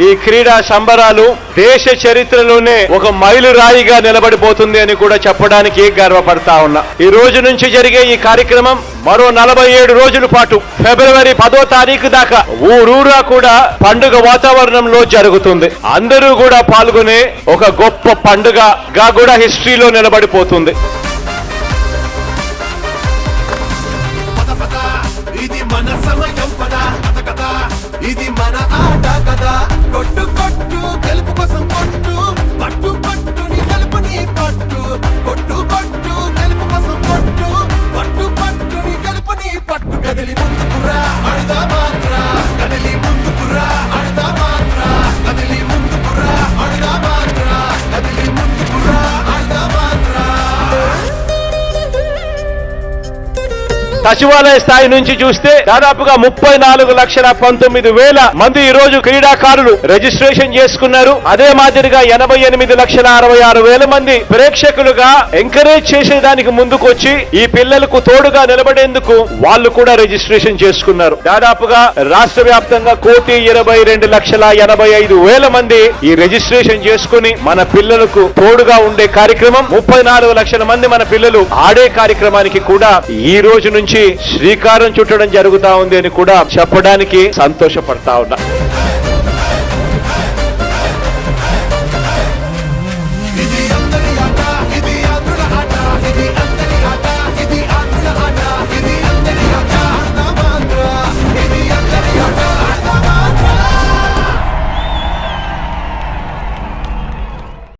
ఈ క్రీడా సంబరాలు దేశ చరిత్రలోనే ఒక మైలురాయిగా నిలబడిపోతుంది అని కూడా చెప్పడానికి గర్వపడతా ఉన్నా. ఈ రోజు నుంచి జరిగే ఈ కార్యక్రమం మరో 47 రోజుల పాటు ఫిబ్రవరి 10వ తారీఖు దాకా ఊరూరా కూడా పండుగ వాతావరణంలో జరుగుతుంది. అందరూ కూడా పాల్గొనే ఒక గొప్ప పండుగగా కూడా హిస్టరీలో నిలబడిపోతుంది. ఇది మన సమయం పదా కథ ఇది మన ఆట కదా కొట్టు కొట్టు గెలుపు కోసం కొట్టు పట్టు పట్టు నీ గెలుపు నీ పట్టు కొట్టు కొట్టు గెలుపు కోసం కొట్టు పట్టు పట్టు నీ గెలుపు నీ పట్టు కదిలి ముందుకురా అడుదా మాత్ర కదిలి ముందుకురా అడుదా మాత్ర కదిలి ముందుకురా అడుదా మాత్ర కదిలి ముందుకురా అడుదా మాత్ర. సచివాలయ స్థాయి నుంచి చూస్తే దాదాపుగా 34,19,000 మంది ఈ రోజు క్రీడాకారులు రిజిస్ట్రేషన్ చేసుకున్నారు. అదే మాదిరిగా 88,66,000 మంది ప్రేక్షకులుగా ఎంకరేజ్ చేసేదానికి ముందుకు వచ్చి ఈ పిల్లలకు తోడుగా నిలబడేందుకు వాళ్ళు కూడా రిజిస్ట్రేషన్ చేసుకున్నారు. దాదాపుగా రాష్ట్ర వ్యాప్తంగా 1,22,85,000 మంది ఈ రిజిస్ట్రేషన్ చేసుకుని మన పిల్లలకు తోడుగా ఉండే కార్యక్రమం 34 లక్షల మంది మన పిల్లలు ఆడే కార్యక్రమానికి కూడా ఈ రోజు నుంచి శ్రీకారం చుట్టడం జరుగుతా ఉంది అని కూడా చెప్పడానికి సంతోషపడతా ఉన్నా.